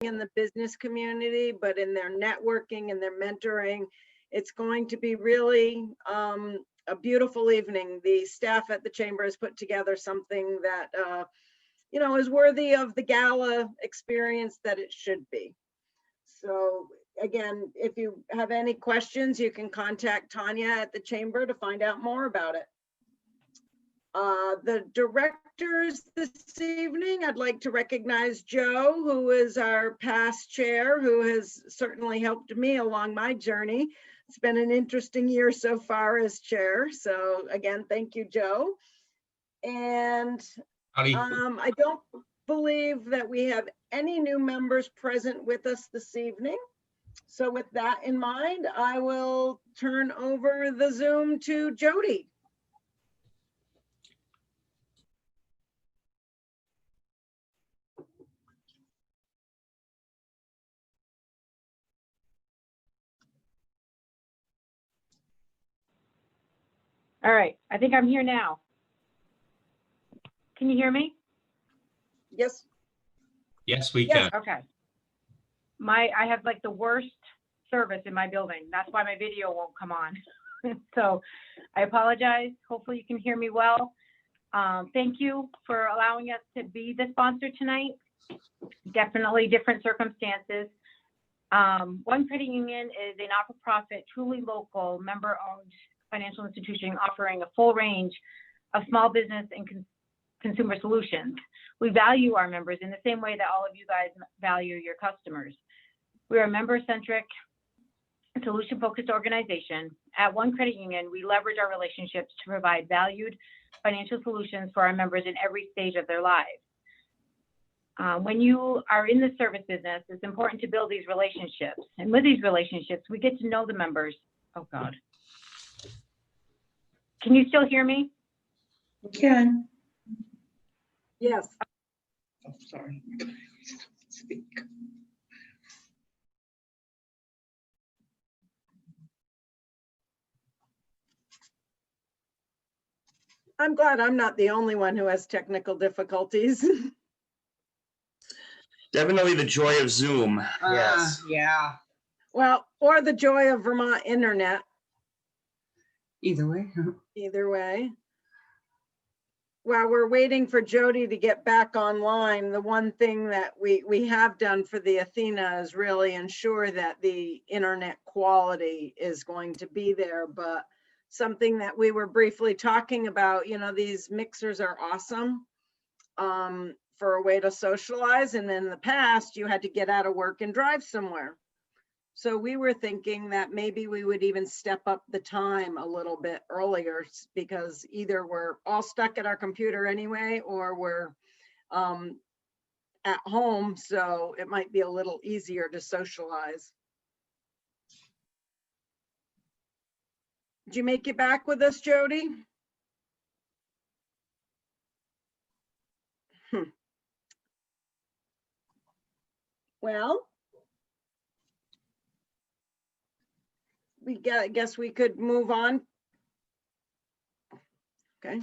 in the business community, but in their networking and their mentoring. It's going to be really a beautiful evening. The staff at the Chamber has put together something that, is worthy of the gala experience that it should be. So again, if you have any questions, you can contact Tanya at the Chamber to find out more about it. The directors this evening, I'd like to recognize Joe, who is our past chair, who has certainly helped me along my journey. It's been an interesting year so far as chair. So again, thank you, Joe. And I don't believe that we have any new members present with us this evening. So with that in mind, I will turn over the Zoom to Jody. All right, I think I'm here now. Can you hear me? Yes. Yes, we can. Okay. I have like the worst service in my building. That's why my video won't come on. So I apologize. Hopefully you can hear me well. Thank you for allowing us to be the sponsor tonight. Definitely different circumstances. One Credit Union is a not-for-profit, truly local, member-owned financial institution offering a full range of small business and consumer solutions. We value our members in the same way that all of you guys value your customers. We are a member-centric, solution-focused organization. At One Credit Union, we leverage our relationships to provide valued financial solutions for our members in every stage of their lives. When you are in the service business, it's important to build these relationships. And with these relationships, we get to know the members. Oh God. Can you still hear me? Can. Yes. Oh, sorry. I'm glad I'm not the only one who has technical difficulties. Definitely the joy of Zoom. Yes. Yeah. Well, or the joy of Vermont internet. Either way. Either way. While we're waiting for Jody to get back online, the one thing that we have done for the Athena is really ensure that the internet quality is going to be there. But something that we were briefly talking about, these mixers are awesome for a way to socialize. And in the past, you had to get out of work and drive somewhere. So we were thinking that maybe we would even step up the time a little bit earlier, because either we're all stuck at our computer anyway, or we're at home, so it might be a little easier to socialize. Did you make it back with us, Jody? Well, I guess we could move on. Okay.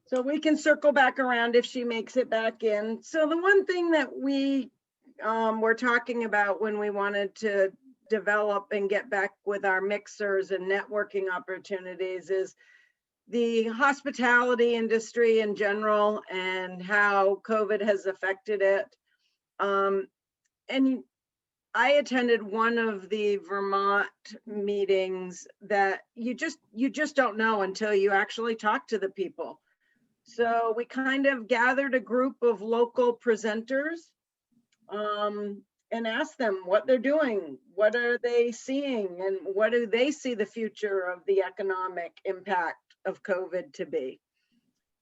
So we can circle back around if she makes it back in. So the one thing that we were talking about when we wanted to develop and get back with our mixers and networking opportunities is the hospitality industry in general and how COVID has affected it. And I attended one of the Vermont meetings that you just don't know until you actually talk to the people. So we kind of gathered a group of local presenters and asked them what they're doing, what are they seeing, and what do they see the future of the economic impact of COVID to be.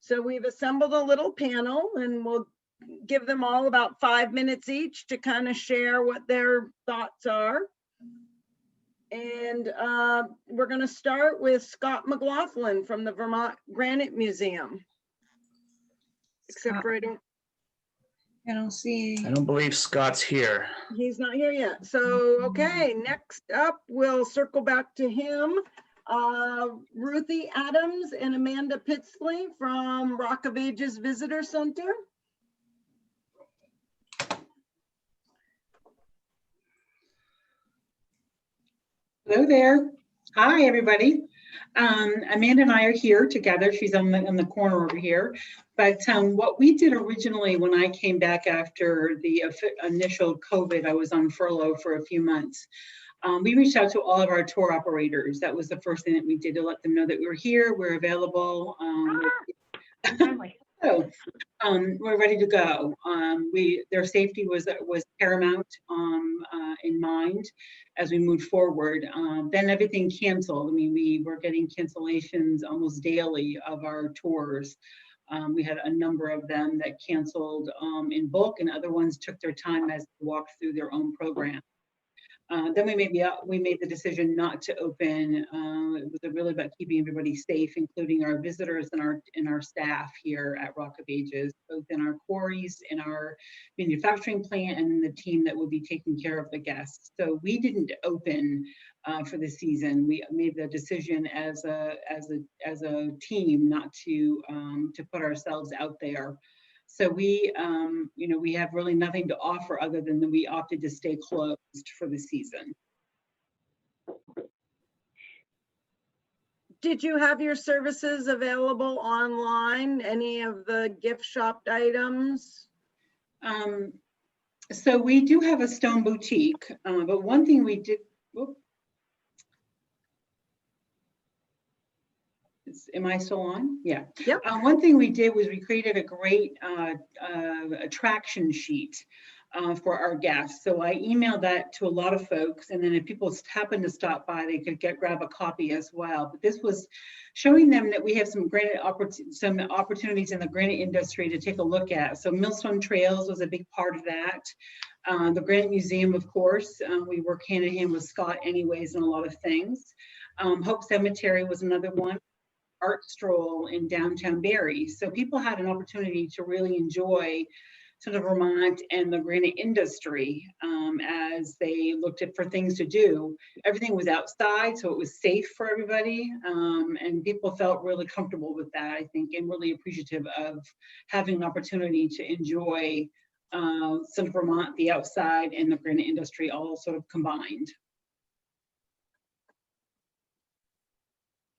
So we've assembled a little panel, and we'll give them all about 5 minutes each to kind of share what their thoughts are. And we're going to start with Scott McLaughlin from the Vermont Granite Museum. Except for I don't see. I don't believe Scott's here. He's not here yet. So, okay, next up, we'll circle back to him. Ruthie Adams and Amanda Pitsley from Rock of Ages Visitor Center. Hello there. Hi, everybody. Amanda and I are here together. She's on the corner over here. But what we did originally when I came back after the initial COVID, I was on furlough for a few months. We reached out to all of our tour operators. That was the first thing that we did, to let them know that we were here, we're available. Finally. So we're ready to go. Their safety was paramount in mind as we moved forward. Then everything canceled. I mean, we were getting cancellations almost daily of our tours. We had a number of them that canceled in bulk, and other ones took their time as they walked through their own program. Then we made the decision not to open. It was really about keeping everybody safe, including our visitors and our staff here at Rock of Ages, both in our quarries, in our manufacturing plant, and in the team that will be taking care of the guests. So we didn't open for the season. We made the decision as a team not to put ourselves out there. So we have really nothing to offer other than that we opted to stay closed for the season. Did you have your services available online? Any of the gift shop items? So we do have a stone boutique, but one thing we did, am I still on? Yeah. Yep. One thing we did was we created a great attraction sheet for our guests. So I emailed that to a lot of folks, and then if people happen to stop by, they could grab a copy as well. But this was showing them that we have some opportunities in the granite industry to take a look at. So Millstone Trails was a big part of that. The Granite Museum, of course, we work hand in hand with Scott anyways in a lot of things. Hope Cemetery was another one. Art stroll in downtown Barrie. So people had an opportunity to really enjoy sort of Vermont and the granite industry as they looked for things to do. Everything was outside, so it was safe for everybody. And people felt really comfortable with that, I think, and really appreciative of having an opportunity to enjoy some Vermont, the outside, and the granite industry all sort of combined.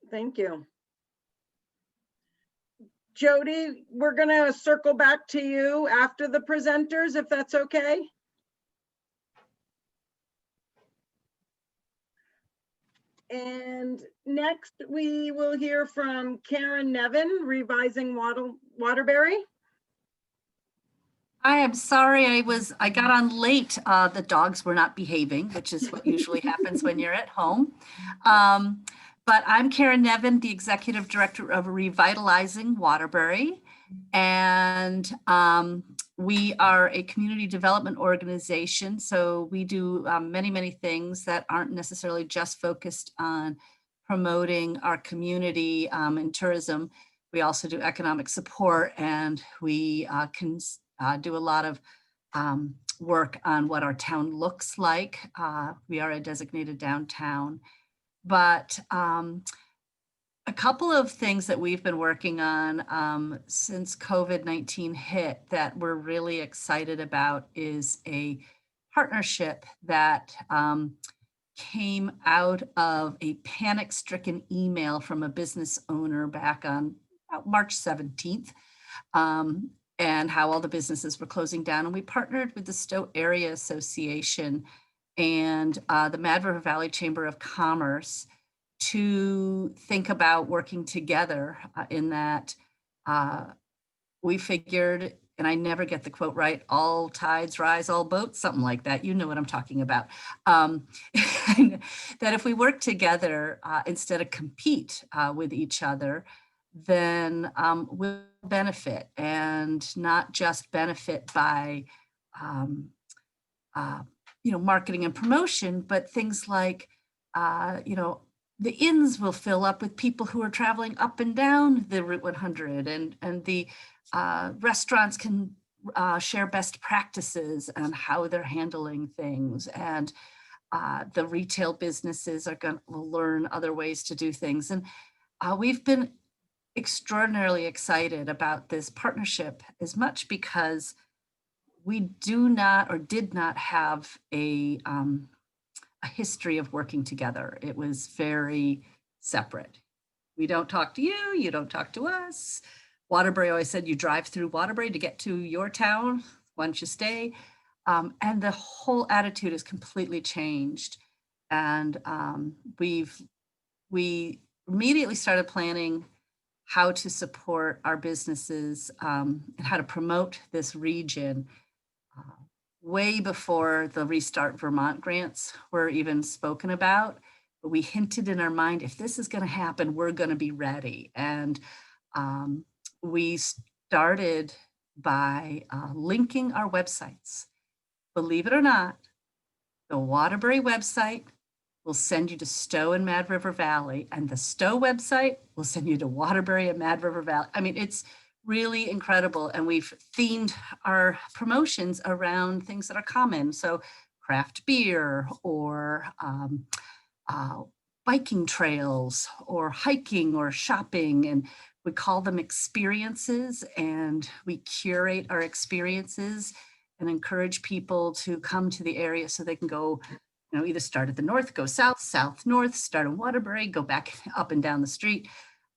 Thank you. Jody, we're going to circle back to you after the presenters, if that's okay. And next we will hear from Karen Nevin, Revising Waterbury. I am sorry I got on late. The dogs were not behaving, which is what usually happens when you're at home. But I'm Karen Nevin, the Executive Director of Revitalizing Waterbury. And we are a community development organization. So we do many, many things that aren't necessarily just focused on promoting our community and tourism. We also do economic support, and we can do a lot of work on what our town looks like. We are a designated downtown. But a couple of things that we've been working on since COVID-19 hit that we're really excited about is a partnership that came out of a panic-stricken email from a business owner back on March 17th, and how all the businesses were closing down. And we partnered with the Stowe Area Association and the Mad River Valley Chamber of Commerce to think about working together in that we figured, and I never get the quote right, all tides rise, all boats, something like that. You know what I'm talking about. That if we work together instead of compete with each other, then we'll benefit, and not just benefit by marketing and promotion, but things like, the inns will fill up with people who are traveling up and down the Route 100, and the restaurants can share best practices on how they're handling things, and the retail businesses will learn other ways to do things. And we've been extraordinarily excited about this partnership, as much because we do not or did not have a a history of working together. It was very separate. We don't talk to you, you don't talk to us. Waterbury always said, you drive through Waterbury to get to your town, why don't you stay? And the whole attitude has completely changed. And we immediately started planning how to support our businesses and how to promote this region way before the Restart Vermont grants were even spoken about. But we hinted in our mind, if this is going to happen, we're going to be ready. And we started by linking our websites. Believe it or not, the Waterbury website will send you to Stowe and Mad River Valley, and the Stowe website will send you to Waterbury and Mad River Valley. I mean, it's really incredible. And we've themed our promotions around things that are common. So craft beer or biking trails or hiking or shopping. And we call them experiences, and we curate our experiences and encourage people to come to the area so they can go, either start at the north, go south, south, north, start in Waterbury, go back up and down the street.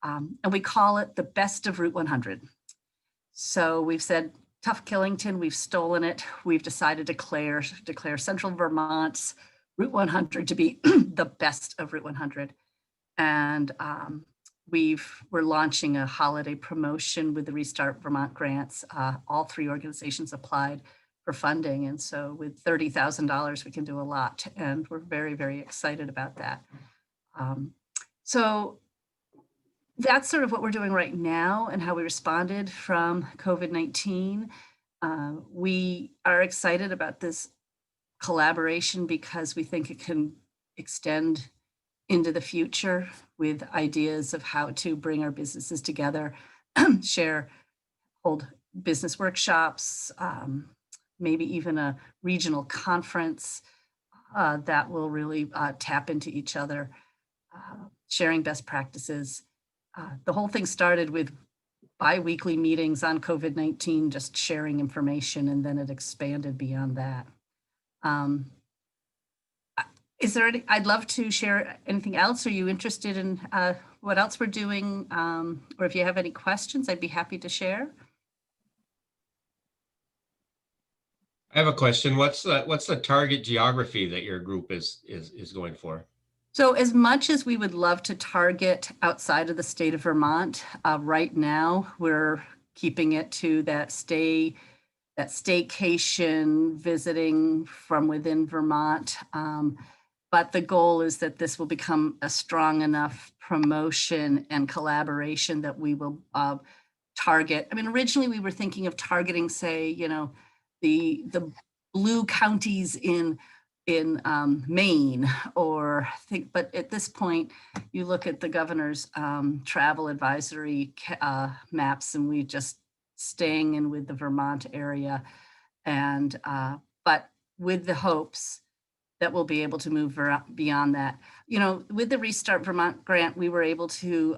And we call it the best of Route 100. So we've said, tough Killington, we've stolen it. We've decided to declare Central Vermont's Route 100 to be the best of Route 100. And we're launching a holiday promotion with the Restart Vermont grants. All 3 organizations applied for funding. And so with $30,000, we can do a lot. And we're very, very excited about that. So that's sort of what we're doing right now and how we responded from COVID-19. We are excited about this collaboration because we think it can extend into the future with ideas of how to bring our businesses together, hold business workshops, maybe even a regional conference that will really tap into each other, sharing best practices. The whole thing started with bi-weekly meetings on COVID-19, just sharing information, and then it expanded beyond that. Is there any, I'd love to share anything else. Are you interested in what else we're doing? Or if you have any questions, I'd be happy to share. I have a question. What's the target geography that your group is going for? So as much as we would love to target outside of the state of Vermont, right now we're keeping it to that staycation, visiting from within Vermont. But the goal is that this will become a strong enough promotion and collaboration that we will target. I mean, originally we were thinking of targeting, say, the blue counties in Maine, but at this point, you look at the governor's travel advisory maps, and we just staying in with the Vermont area, and but with the hopes that we'll be able to move beyond that. With the Restart Vermont grant, we were able to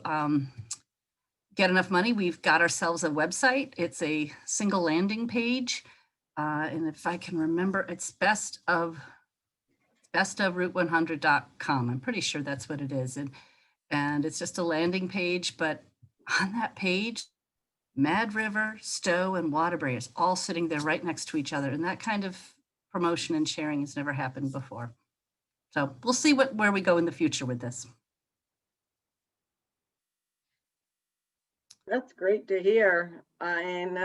get enough money. We've got ourselves a website. It's a single landing page. And if I can remember, it's bestofroute100.com. I'm pretty sure that's what it is. And it's just a landing page, but on that page, Mad River, Stowe, and Waterbury is all sitting there right next to each other. And that kind of promotion and sharing has never happened before. So we'll see where we go in the future with this. That's great to hear. And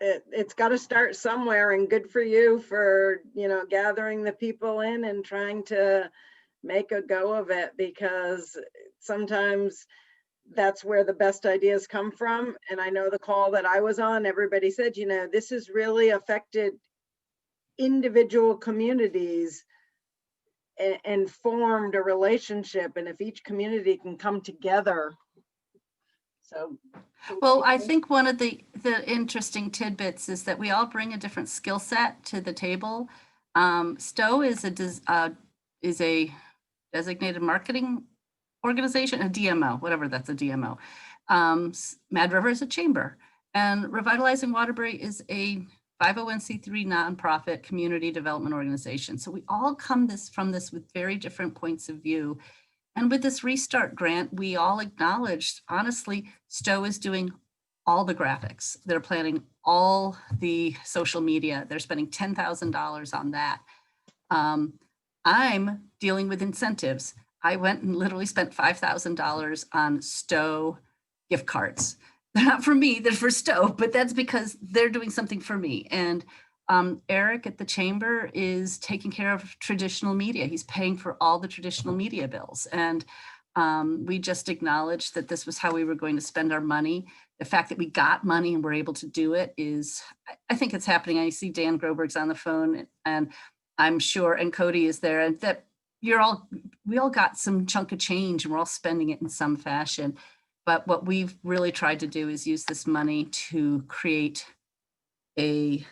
it's got to start somewhere, and good for you for, gathering the people in and trying to make a go of it, because sometimes that's where the best ideas come from. And I know the call that I was on, everybody said, this has really affected individual communities and formed a relationship. And if each community can come together. So, well, I think one of the interesting tidbits is that we all bring a different skill set to the table. Stowe is a designated marketing organization, a DMO, whatever that's a DMO. Mad River is a chamber, and Revitalizing Waterbury is a 501c3 nonprofit community development organization. So we all come from this with very different points of view. And with this Restart grant, we all acknowledged, honestly, Stowe is doing all the graphics. They're planning all the social media. They're spending $10,000 on that. I'm dealing with incentives. I went and literally spent $5,000 on Stowe gift cards. They're not for me, they're for Stowe, but that's because they're doing something for me. And Eric at the Chamber is taking care of traditional media. He's paying for all the traditional media bills. And we just acknowledged that this was how we were going to spend our money. The fact that we got money and we're able to do it is, I think it's happening. I see Dan Groberg's on the phone, and I'm sure, and Cody is there, and that we all got some chunk of change and we're all spending it in some fashion. But what we've really tried to do is use this money to create a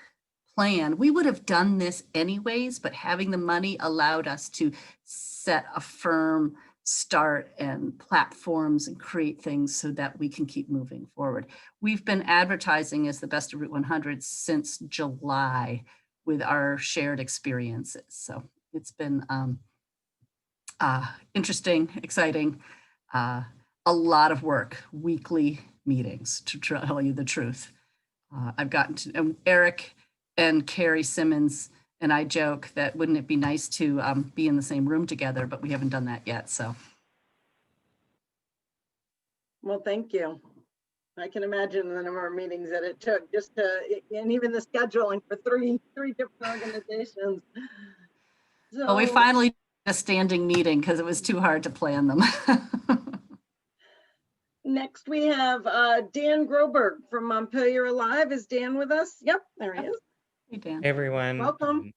plan. We would have done this anyways, but having the money allowed us to set a firm start and platforms and create things so that we can keep moving forward. We've been advertising as the Best of Route 100 since July with our shared experiences. So it's been interesting, exciting, a lot of work, weekly meetings, to tell you the truth. I've gotten to, Eric and Carrie Simmons and I joke that wouldn't it be nice to be in the same room together, but we haven't done that yet, so. Well, thank you. I can imagine the number of meetings that it took just to, and even the scheduling for three different organizations. Well, we So- finally did a standing meeting because it was too hard to plan them. Next, we have Dan Groberg from Montpelier Alive. Is Dan with us? Yep, there he is. Hey, Dan. Hey everyone. Welcome.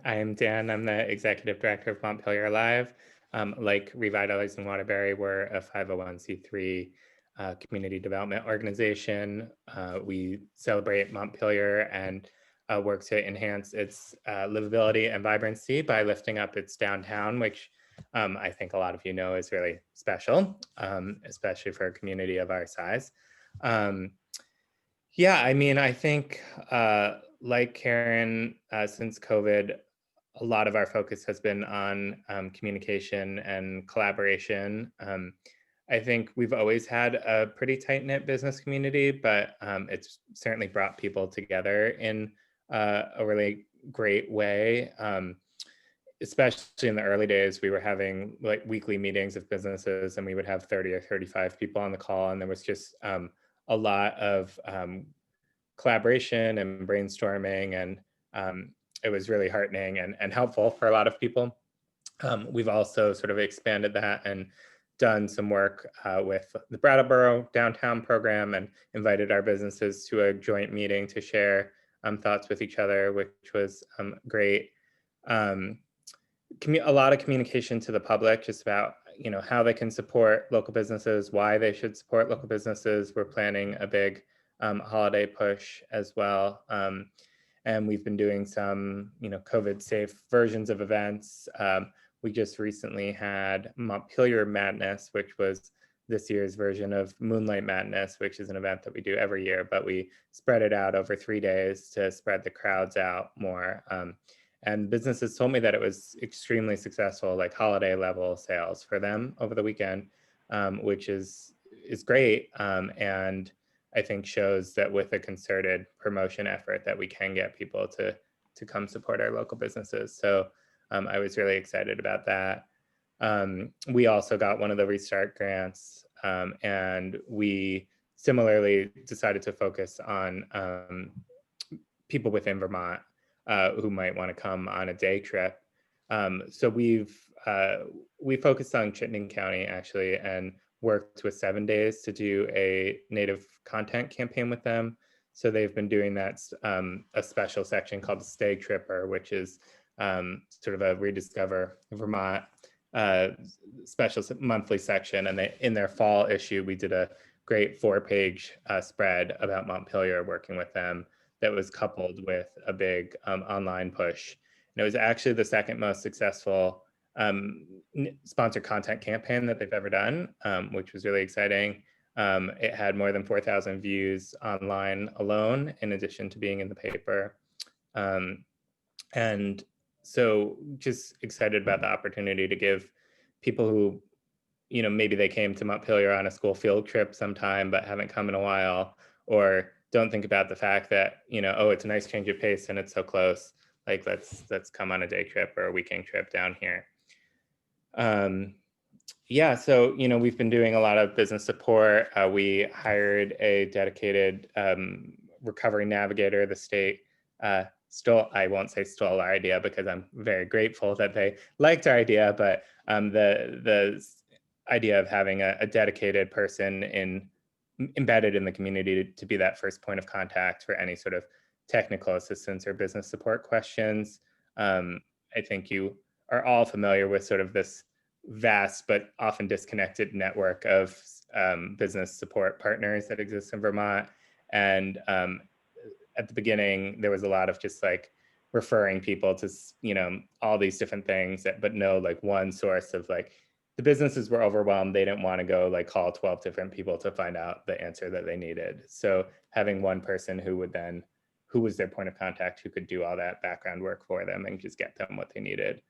I'm Dan. I'm the executive director of Montpelier Alive. Like Revitalizing Waterbury, we're a 501c3 community development organization. We celebrate Montpelier and work to enhance its livability and vibrancy by lifting up its downtown, which I think a lot of you know is really special, especially for a community of our size. Yeah, I mean, I think like Karen, since COVID, a lot of our focus has been on communication and collaboration. I think we've always had a pretty tight-knit business community, but it's certainly brought people together in a really great way. Especially in the early days, we were having like weekly meetings of businesses and we would have 30 or 35 people on the call. And there was just a lot of collaboration and brainstorming, and it was really heartening and helpful for a lot of people. We've also sort of expanded that and done some work with the Brattleboro downtown program and invited our businesses to a joint meeting to share thoughts with each other, which was great. A lot of communication to the public just about how they can support local businesses, why they should support local businesses. We're planning a big holiday push as well. And we've been doing some COVID safe versions of events. We just recently had Montpelier Madness, which was this year's version of Moonlight Madness, which is an event that we do every year, but we spread it out over 3 days to spread the crowds out more. And businesses told me that it was extremely successful, like holiday level sales for them over the weekend, which is great. And I think shows that with a concerted promotion effort that we can get people to come support our local businesses. So I was really excited about that. We also got one of the Restart grants, and we similarly decided to focus on people within Vermont who might want to come on a day trip. So we focused on Chittenden County actually, and worked with 7 Days to do a native content campaign with them. So they've been doing that a special section called the Stag Tripper, which is sort of a Rediscover Vermont special monthly section. And in their fall issue, we did a great 4-page spread about Montpelier, working with them, that was coupled with a big online push. And it was actually the second most successful sponsored content campaign that they've ever done, which was really exciting. It had more than 4,000 views online alone, in addition to being in the paper. And so just excited about the opportunity to give people who, you know, maybe they came to Montpelier on a school field trip sometime, but haven't come in a while, or don't think about the fact that, you know, oh, it's a nice change of pace and it's so close. Like, let's come on a day trip or a weekend trip down here. Yeah, so, you know, we've been doing a lot of business support. We hired a dedicated recovery navigator. The state I won't say stole our idea, because I'm very grateful that they liked our idea, but the idea of having a dedicated person embedded in the community to be that first point of contact for any sort of technical assistance or business support questions. I think you are all familiar with sort of this vast but often disconnected network of business support partners that exists in Vermont. And at the beginning, there was a lot of just like referring people to, you know, all these different things, but no like one source of like, the businesses were overwhelmed. They didn't want to go like call 12 different people to find out the answer that they needed. So having one person who was their point of contact, who could do all that background work for them and just get them what they needed.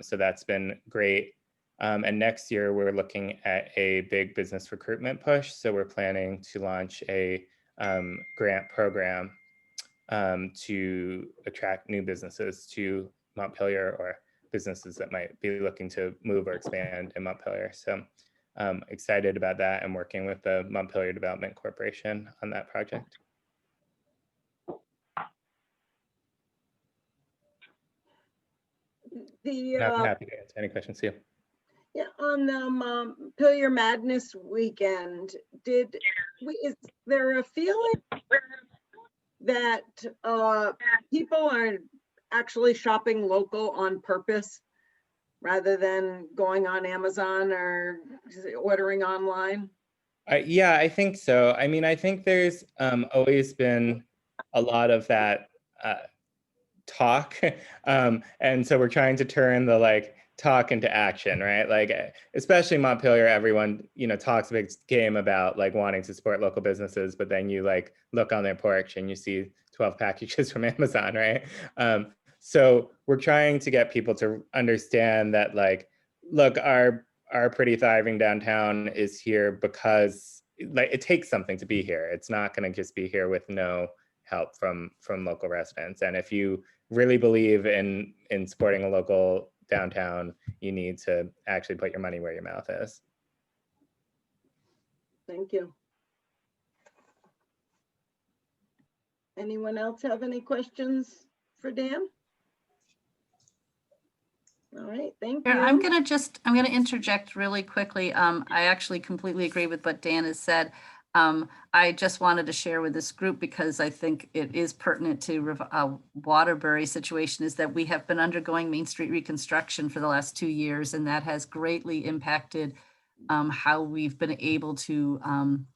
So that's been great. And next year, we're looking at a big business recruitment push. So we're planning to launch a grant program to attract new businesses to Montpelier, or businesses that might be looking to move or expand in Montpelier. So excited about that and working with the Montpelier Development Corporation on that project. And I'm happy to answer any questions too. Yeah, on the Montpelier Madness weekend, is there a feeling that people are actually shopping local on purpose rather than going on Amazon or ordering online? Yeah, I think so. I mean, I think there's always been a lot of that talk. And so we're trying to turn the like talk into action, right? Like, especially Montpelier, everyone, you know, talks a big game about like wanting to support local businesses, but then you like look on their porch and you see 12 packages from Amazon, right? So we're trying to get people to understand that like, look, our pretty thriving downtown is here because like it takes something to be here. It's not going to just be here with no help from local residents. And if you really believe in supporting a local downtown, you need to actually put your money where your mouth is. Thank you. Anyone else have any questions for Dan? All right, thank you. I'm going to interject really quickly. I actually completely agree with what Dan has said. I just wanted to share with this group, because I think it is pertinent to Waterbury situation, is that we have been undergoing Main Street reconstruction for the last 2 years, and that has greatly impacted how we've been able to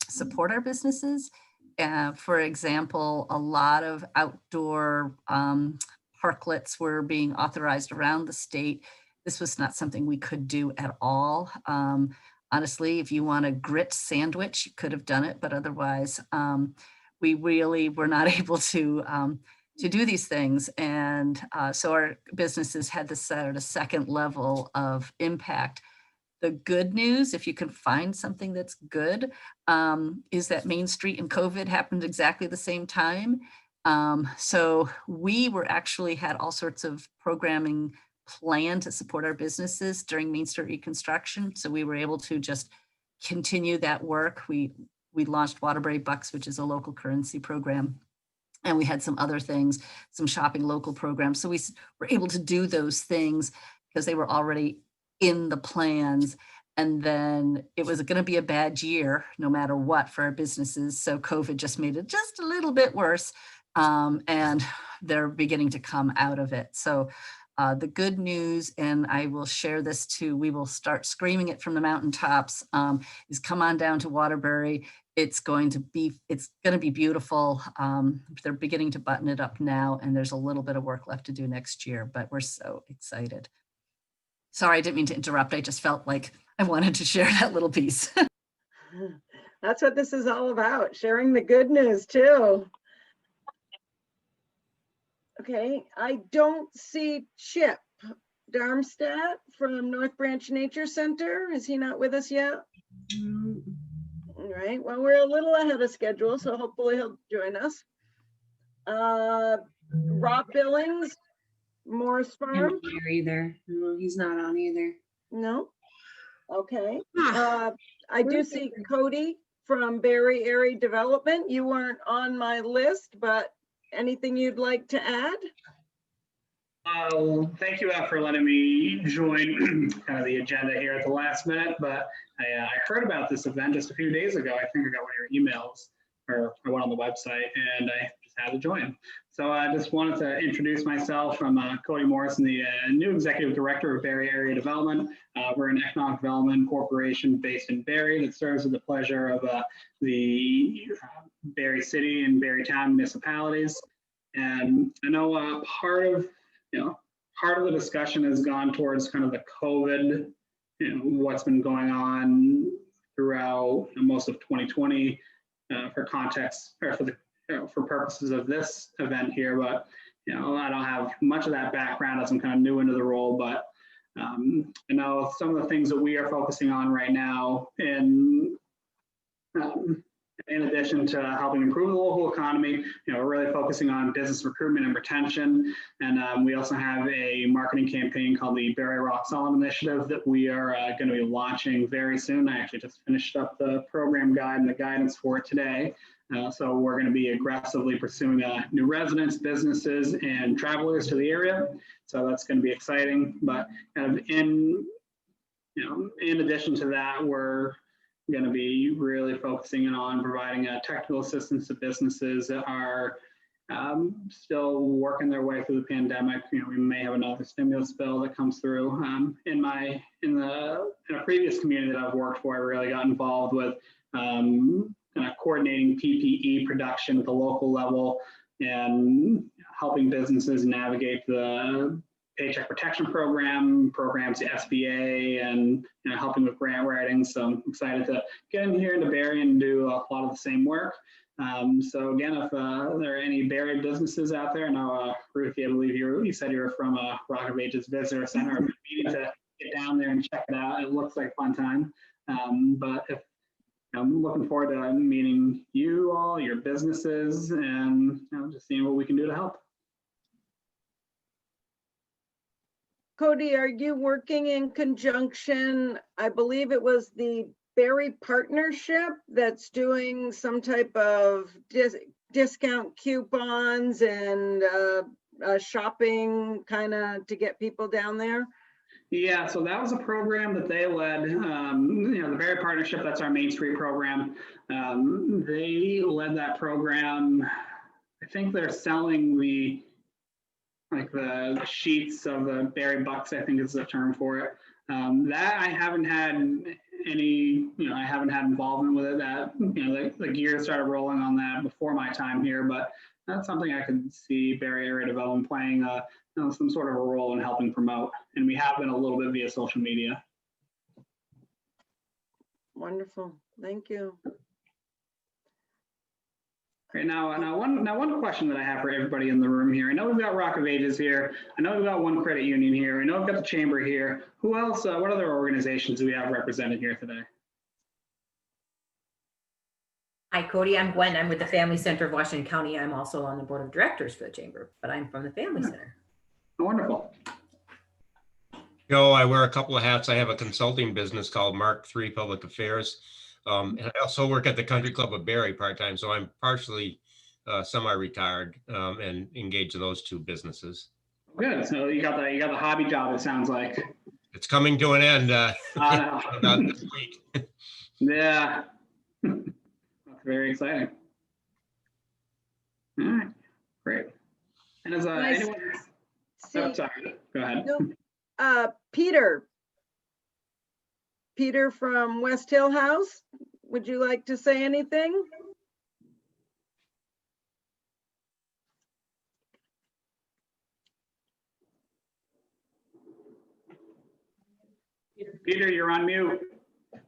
support our businesses. For example, a lot of outdoor parklets were being authorized around the state. This was not something we could do at all. Honestly, if you want a grit sandwich, you could have done it, but otherwise, we really were not able to do these things. And so our businesses had this at a second level of impact. The good news, if you can find something that's good, is that Main Street and COVID happened exactly the same time. So we had all sorts of programming planned to support our businesses during Main Street reconstruction. So we were able to just continue that work. We launched Waterbury Bucks, which is a local currency program. And we had some other things, some shopping local programs. So we were able to do those things because they were already in the plans. And then it was going to be a bad year, no matter what, for our businesses. So COVID just made it just a little bit worse. And they're beginning to come out of it. So the good news, and I will share this too, we will start screaming it from the mountaintops, is come on down to Waterbury. It's going to be beautiful. They're beginning to button it up now, and there's a little bit of work left to do next year, but we're so excited. Sorry, I didn't mean to interrupt. I just felt like I wanted to share that little piece. That's what this is all about, sharing the good news too. Okay, I don't see Chip Darmstadt from North Branch Nature Center. Is he not with us yet? All right, well, we're a little ahead of schedule, so hopefully he'll join us. Rob Billings, Morris I'm Farm, not here either. No, he's not on either. no? Okay, Ah, I do where's see the- Cody from Berry Area Development. You weren't on my list, but anything you'd like to add? Thank you for letting me join kind of the agenda here at the last minute, but I heard about this event just a few days ago. I think I got one of your emails, or I went on the website and I just had to join. So I just wanted to introduce myself. I'm Cody Morrison, the new Executive Director of Berry Area Development. We're an economic development corporation based in Berry that serves with the pleasure of the Berry City and Berry Town municipalities. And I know part of the discussion has gone towards kind of the COVID, what's been going on throughout most of 2020 for context or for the for purposes of this event here. But I don't have much of that background as I'm kind of new into the role. But I know some of the things that we are focusing on right now, in addition to helping improve the local economy, we're really focusing on business recruitment and retention. And we also have a marketing campaign called the Berry Rock Solid Initiative that we are going to be launching very soon. I actually just finished up the program guide and the guidance for it today. So we're going to be aggressively pursuing new residents, businesses, and travelers to the area. So that's going to be exciting. But kind of in addition to that, we're going to be really focusing on providing technical assistance to businesses that are still working their way through the pandemic. We may have another stimulus bill that comes through. In a previous community that I've worked for, I really got involved with kind of coordinating PPE production at the local level and helping businesses navigate the Paycheck Protection programs, the SBA, and helping with grant writing. So I'm excited to get in here into Berry and do a lot of the same work. So again, if there are any Berry businesses out there, I know Ruthie, I believe you said you were from Rock of Ages Visitor Center. I'm meaning to get down there and check it out. It looks like a fun time. But if I'm looking forward to meeting you all, your businesses, and just seeing what we can do to help. Cody, are you working in conjunction? I believe it was the Berry Partnership that's doing some type of discount coupons and shopping kind of to get people down there? Yeah, so that was a program that they led. The Berry Partnership, that's our Main Street program. They led that program. I think they're selling the sheets of the Berry Bucks, I think is the term for it. That I haven't had I haven't had involvement with it. That, the gears started rolling on that before my time here, but that's something I could see Berry Area Development playing some sort of a role in helping promote. And we have been a little bit via social media. Wonderful, thank you. Great. Now one question that I have for everybody in the room here. I know we've got Rock of Ages here. I know we've got One Credit Union here. I know we've got the Chamber here. Who else? What other organizations do we have represented here today? Hi, Cody. I'm Gwen. I'm with the Family Center of Washington County. I'm also on the board of directors for the Chamber, but I'm from the Family Center. Wonderful. I wear a couple of hats. I have a consulting business called Mark III Public Affairs. And I also work at the Country Club of Berry part-time, so I'm partially semi-retired and engaged in those two businesses. Good. So you got the hobby job, it sounds like. It's coming to an end about this week. Yeah. That's very exciting. All right, great. And as Nice. anyone, oh, sorry, go ahead. No, Peter from West Hill House, would you like to say anything? Peter, you're on mute.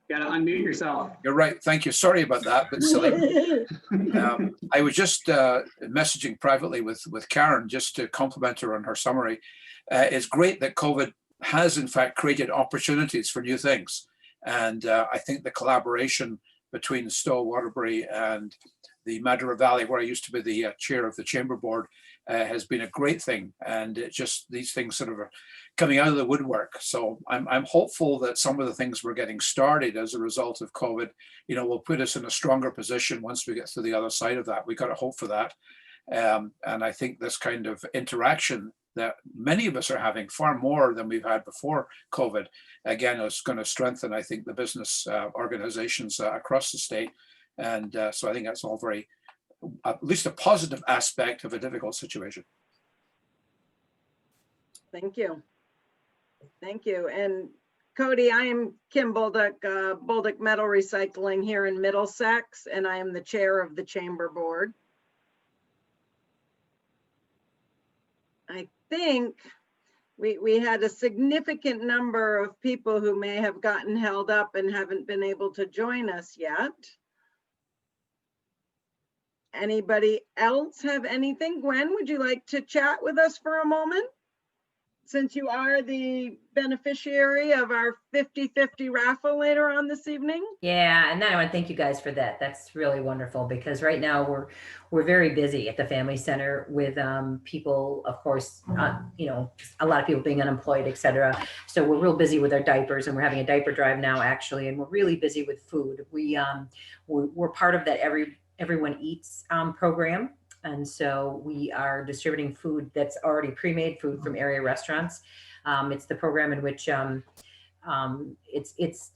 You gotta unmute yourself. You're right. Thank you. Sorry about that, but silly. I was just messaging privately with Karen just to compliment her on her summary. It's great that COVID has in fact created opportunities for new things. And I think the collaboration between Stowe Waterbury and the Madura Valley, where I used to be the chair of the chamber board, has been a great thing. And it just, these things sort of are coming out of the woodwork. So I'm hopeful that some of the things we're getting started as a result of COVID, you know, will put us in a stronger position once we get to the other side of that. We got to hope for that. And I think this kind of interaction that many of us are having, far more than we've had before COVID, again, is going to strengthen, I think, the business organizations across the state. And so I think that's all very, at least a positive aspect of a difficult situation. Thank you. Thank you. And Cody, I am Kim Bolduc, Bolduc Metal Recycling here in Middlesex, and I am the chair of the chamber board. I think we had a significant number of people who may have gotten held up and haven't been able to join us yet. Anybody else have anything? Gwen, would you like to chat with us for a moment? Since you are the beneficiary of our 50-50 raffle later on this evening. Yeah, and then I want to thank you guys for that. That's really wonderful because right now we're very busy at the Family Center with people, of course, you know, a lot of people being unemployed, et cetera. So we're real busy with our diapers, and we're having a diaper drive now, actually, and we're really busy with food. We're part of that Everyone Eats program. And so we are distributing food that's already pre-made food from area restaurants. It's the program in which it's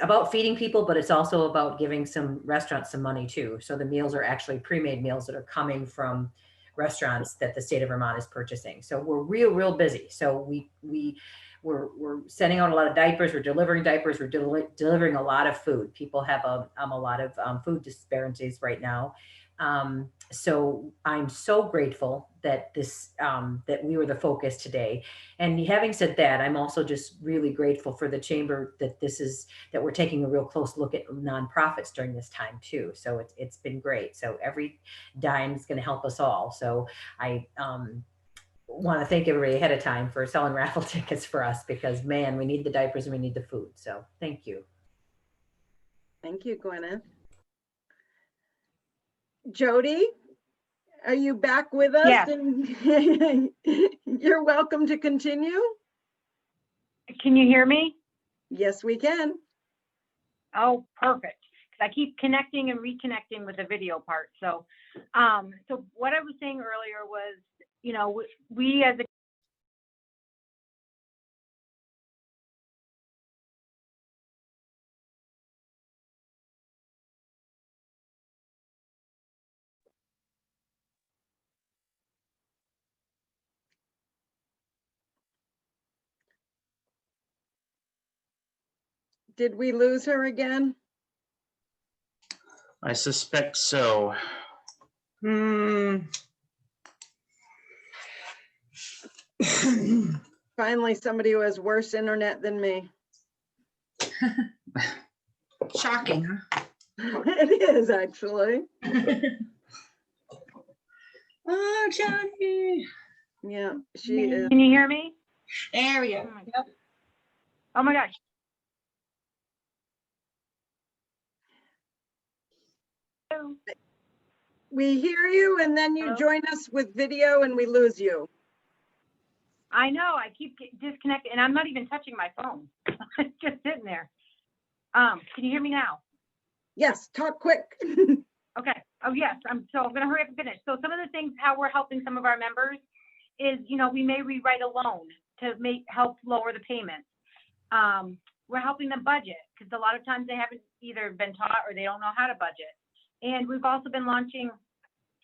about feeding people, but it's also about giving some restaurants some money too. So the meals are actually pre-made meals that are coming from restaurants that the state of Vermont is purchasing. So we're real busy. So we're sending out a lot of diapers, we're delivering diapers, we're delivering a lot of food. People have a lot of food disparities right now. So I'm so grateful that that we were the focus today. And having said that, I'm also just really grateful for the chamber that that we're taking a real close look at nonprofits during this time too. So it's been great. So every dime is going to help us all. So I want to thank everybody ahead of time for selling raffle tickets for us because man, we need the diapers and we need the food. So thank you. Thank you, Gwyneth. Jody, are you back with us? Yes. And you're welcome to continue. Can you hear me? Yes, we can. Oh, perfect. Because I keep connecting and reconnecting with the video part. So, so what I was saying earlier was, you know, we as a Did we lose her again? I suspect so. Finally, somebody who has worse internet than me. Shocking, huh? It is actually. Oh, Jody. Yeah, she is. Can you hear me? There we go. Oh my gosh. We hear you and then you join us with video and we lose you. I know, I keep disconnecting and I'm not even touching my phone. It's just sitting there. Can you hear me now? Yes, talk quick. Okay. Oh yes, I'm gonna hurry up and finish. So some of the things, how we're helping some of our members is, you know, we may rewrite a loan to help lower the payments. We're helping them budget because a lot of times they haven't either been taught or they don't know how to budget. And we've also been launching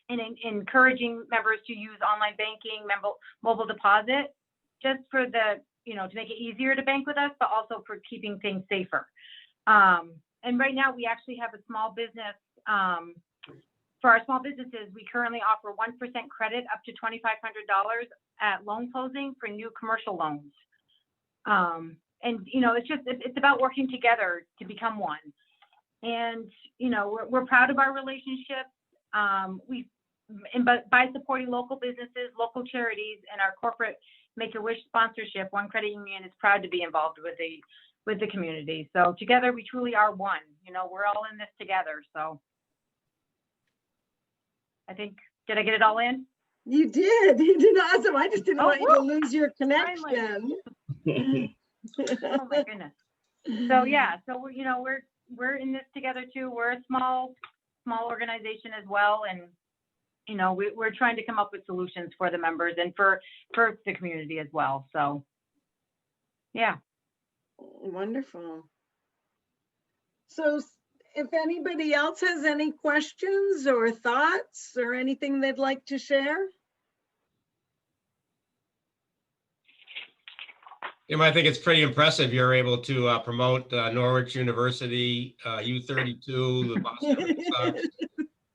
and encouraging members to use online banking, mobile deposit, just for the, you know, to make it easier to bank with us, but also for keeping things safer. And right now we actually have a small business, for our small businesses, we currently offer 1% credit up to $2,500 at loan closing for new commercial loans. you know, it's about working together to become one. And, you know, we're proud of our relationship. But by supporting local businesses, local charities, and our corporate Make-A-Wish sponsorship, One Credit Union is proud to be involved with the community. So together we truly are one. You know, we're all in this together. So I think, did I get it all in? You did awesome. I just didn't Oh, want you to woo. lose your connection. Oh my goodness. So yeah, so we're in this together too. We're a small organization as well, and you know, we're trying to come up with solutions for the members and for the community as well. So yeah. Wonderful. So if anybody else has any questions or thoughts or anything they'd like to share? I think it's pretty impressive you're able to promote Norwich University, U32, the Boston Red Sox,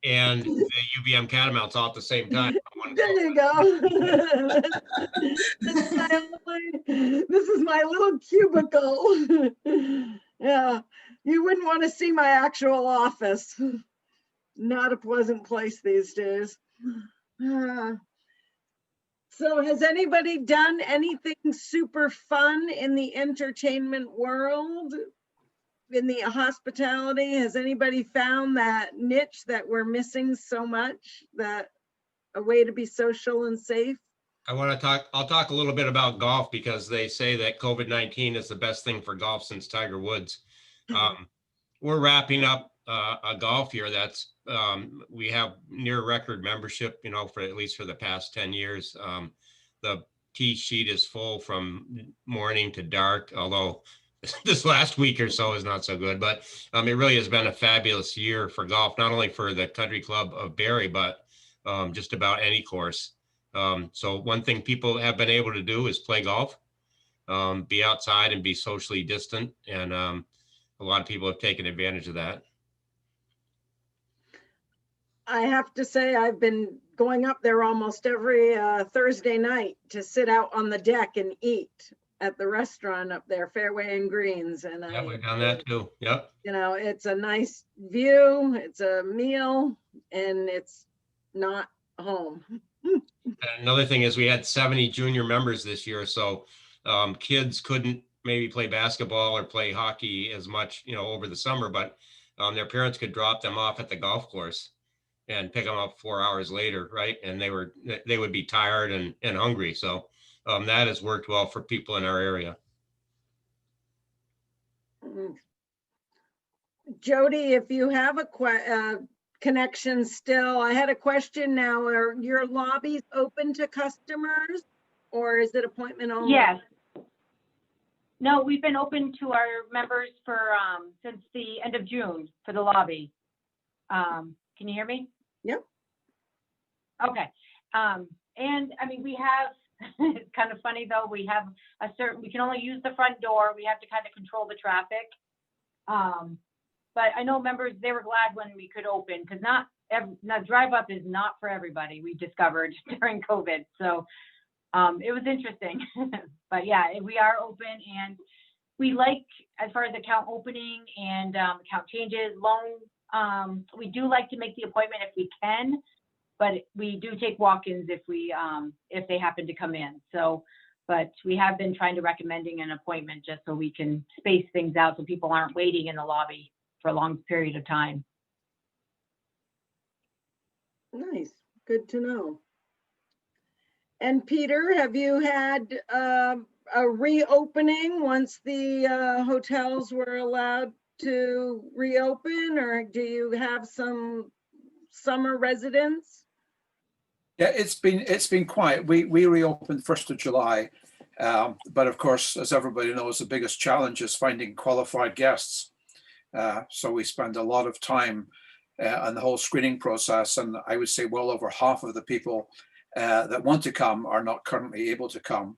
and the UVM Catamounts all at the same time. There you go. This is my little cubicle. Yeah, you wouldn't want to see my actual office. Not a pleasant place these days. So has anybody done anything super fun in the entertainment world? In the hospitality, has anybody found that niche that we're missing so much, that a way to be social and safe? I'll talk a little bit about golf, because they say that COVID-19 is the best thing for golf since Tiger Woods. We're wrapping up a golf year that's, we have near record membership, you know, for at least for the past 10 years. The tee sheet is full from morning to dark, although this last week or so is not so good, but it really has been a fabulous year for golf, not only for the Country Club of Barre, but just about any course. So one thing people have been able to do is play golf, be outside and be socially distant. And a lot of people have taken advantage of that. I have to say, I've been going up there almost every Thursday night to sit out on the deck and eat at the restaurant up there, Fairway and Greens. And Yeah, we've done that too. Yep. You know, it's a nice view, it's a meal, and it's not home. Another thing is we had 70 junior members this year, so kids couldn't maybe play basketball or play hockey as much, you know, over the summer, but their parents could drop them off at the golf course and pick them up 4 hours later, right? And they would be tired and hungry. So that has worked well for people in our area. Jody, if you have a connection still, I had a question now. Are your lobbies open to customers, or is it appointment only? Yes. No, we've been open to our members for since the end of June for the lobby. Can you hear me? Yep. Okay. And I mean, we have, it's kind of funny though, we have we can only use the front door. We have to kind of control the traffic. But I know members, they were glad when we could open, because drive up is not for everybody, we discovered during COVID. So it was interesting. But yeah, we are open, and we like, as far as account opening and account changes, loan, we do like to make the appointment if we can, but we do take walk-ins if they happen to come in. So, but we have been trying to recommending an appointment just so we can space things out so people aren't waiting in the lobby for a long period of time. Nice, good to know. And Peter, have you had a reopening once the hotels were allowed to reopen, or do you have some summer residents? Yeah, it's been quiet. We reopened 1st of July, but of course, as everybody knows, the biggest challenge is finding qualified guests. So we spend a lot of time on the whole screening process, and I would say well over half of the people that want to come are not currently able to come.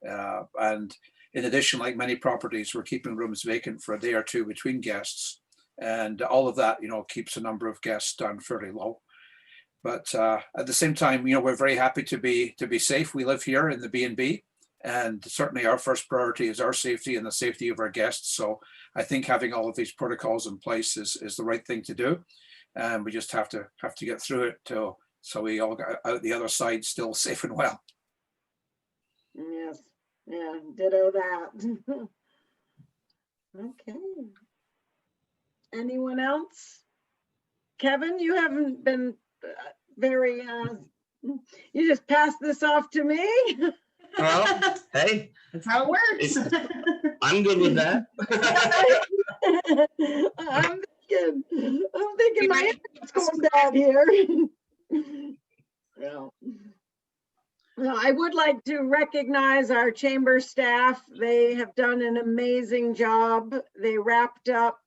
And in addition, like many properties, we're keeping rooms vacant for a day or two between guests, and all of that, you know, keeps the number of guests down fairly low. But at the same time, you know, we're very happy to be safe. We live here in the B&B, And certainly our first priority is our safety and the safety of our guests. So I think having all of these protocols in place is the right thing to do. And we just have to get through it so we all get out the other side still safe and well. Yes, yeah, ditto that. Okay. Anyone else? Kevin, you haven't been very, you just passed this off to me? Well, hey, That's how it works. I'm good with that. I'm thinking my internet's going bad here. Well, I would like to recognize our chamber staff. They have done an amazing job. They wrapped up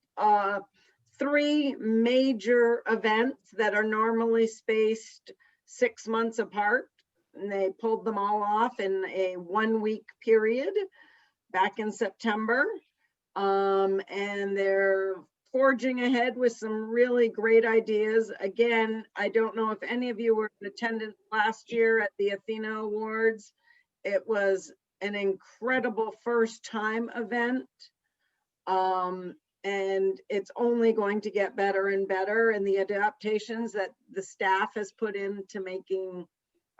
3 major events that are normally spaced 6 months apart. And they pulled them all off in a 1-week period back in September. And they're forging ahead with some really great ideas. Again, I don't know if any of you were in attendance last year at the Athena Awards. It was an incredible first time event. And it's only going to get better and better. And the adaptations that the staff has put into making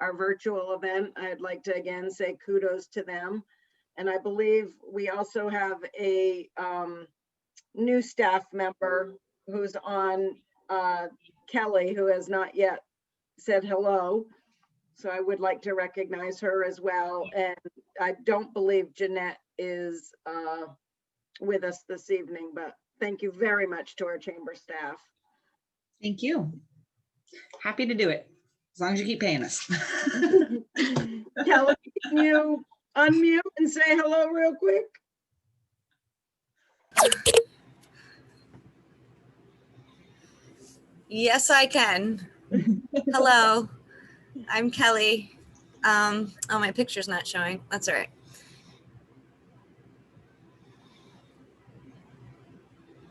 our virtual event, I'd like to again say kudos to them. And I believe we also have a new staff member who's on, Kelly, who has not yet said hello. So I would like to recognize her as well. And I don't believe Jeanette is with us this evening, but thank you very much to our chamber staff. Thank you. Happy to do it, as long as you keep paying us. Kelly, can you unmute and say hello real quick? Yes, I can. Hello, I'm Kelly. Oh, my picture's not showing. That's all right.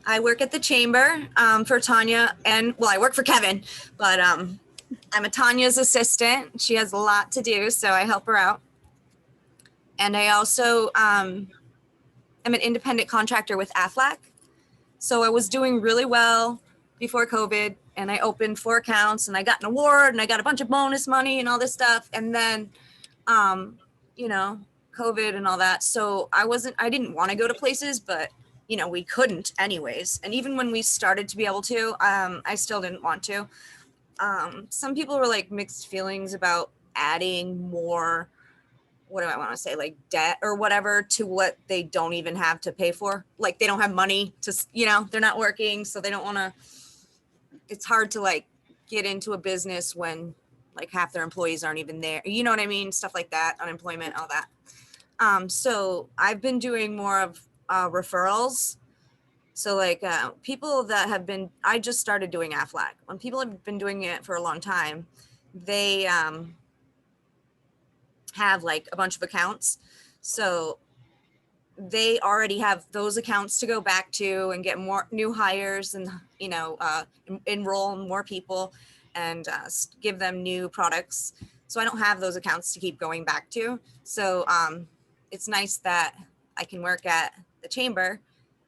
I work at the chamber for Tanya, and well, I work for Kevin, but I'm a Tanya's assistant. She has a lot to do, so I help her out. And I also am an independent contractor with AFLAC. So I was doing really well before COVID, and I opened 4 accounts, and I got an award, and I got a bunch of bonus money and all this stuff. And then, you know, COVID and all that. So I didn't want to go to places, but you know, we couldn't anyways. And even when we started to be able to, I still didn't want to. Some people were like mixed feelings about adding more, what do I want to say, like debt or whatever to what they don't even have to pay for. Like they don't have money to, you know, they're not working, so they don't want to, it's hard to like get into a business when like half their employees aren't even there. You know what I mean? Stuff like that, unemployment, all that. So I've been doing more of referrals. So like people that have been, I just started doing AFLAC. When people have been doing it for a long time, they have like a bunch of accounts. So they already have those accounts to go back to and get more new hires and, you know, enroll more people and give them new products. So I don't have those accounts to keep going back to. So it's nice that I can work at the chamber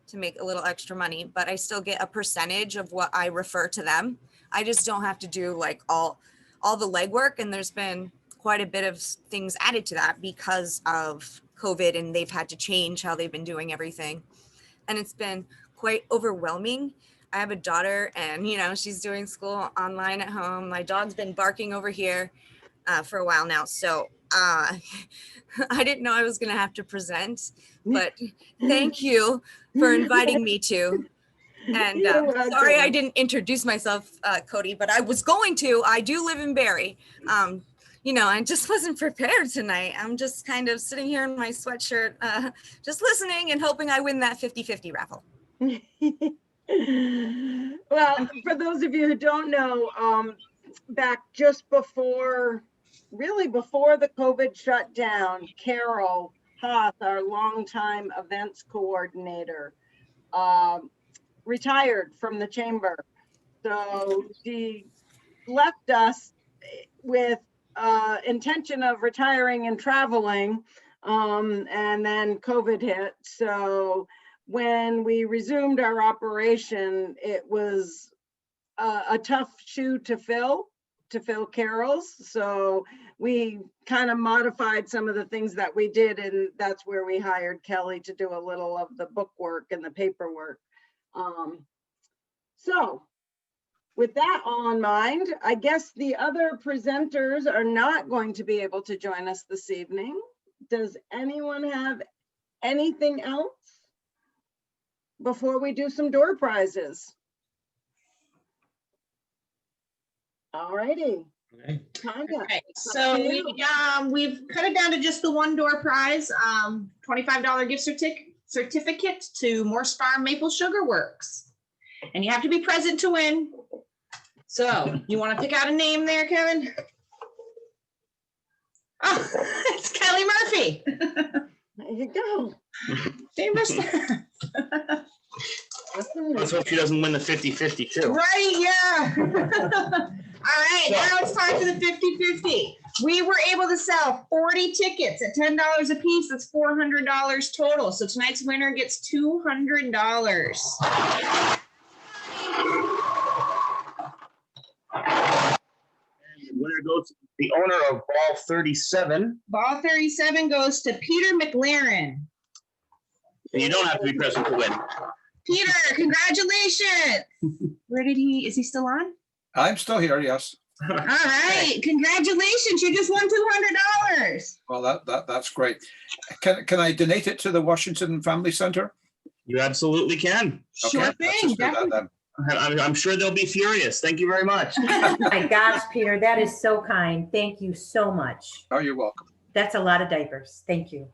to make a little extra money, but I still get a percentage of what I refer to them. I just don't have to do like all the legwork, and there's been quite a bit of things added to that because of COVID, and they've had to change how they've been doing everything. And it's been quite overwhelming. I have a daughter, and you know, she's doing school online at home. My dog's been barking over here for a while now. So I didn't know I was gonna have to present, but thank you for inviting me to. And sorry I didn't introduce myself, Cody, but I was going to. I do live in Barrie. You know, I just wasn't prepared tonight. I'm just kind of sitting here in my sweatshirt, just listening and hoping I win that 50-50 raffle. Well, for those of you who don't know, back just before, really before the COVID shutdown, Carol Hoth, our longtime events coordinator, retired from the chamber. So she left us with intention of retiring and traveling, And then COVID hit. So when we resumed our operation, it was a tough shoe to fill Carol's. So we kind of modified some of the things that we did, and that's where we hired Kelly to do a little of the book work and the paperwork. So with that all in mind, I guess the other presenters are not going to be able to join us this evening. Does anyone have anything else before we do some door prizes? All righty. Tanya. Okay, so we've cut it down to just the one door prize, $25 gift certificate to Morse Farm Maple Sugar Works. And you have to be present to win. So you want to pick out a name there, Kevin? Oh, it's Kelly Murphy. There you go. Chamber Stars. Let's hope she doesn't win the 50-50 too. Right, yeah. All right, now it's time for the 50-50. We were able to sell 40 tickets at $10 a piece. That's $400 total. So tonight's winner gets $200. The winner goes to the owner of ball 37. Ball 37 goes to Peter McLaren. And you don't have to be present to win. Peter, congratulations. Is he still on? I'm still here, yes. All right, congratulations. You just won $200. Well, that's great. Can I donate it to the Washington Family Center? You absolutely can. Sure let's thing. just do that then. I'm sure they'll be furious. Thank you very much. My gosh, Peter, that is so kind. Thank you so much. Oh, you're welcome. That's a lot of diapers. Thank you.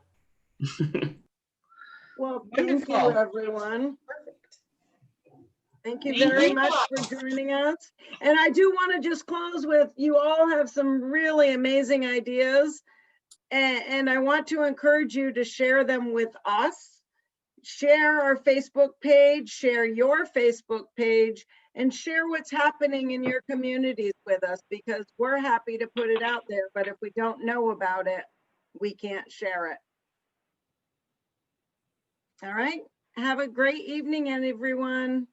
Well, thank you, Wonderful. everyone. Thank you Thank very you. much for joining us. And I do want to just close with, you all have some really amazing ideas. And I want to encourage you to share them with us. Share our Facebook page, share your Facebook page, and share what's happening in your communities with us, because we're happy to put it out there. But if we don't know about it, we can't share it. All right. Have a great evening, everyone.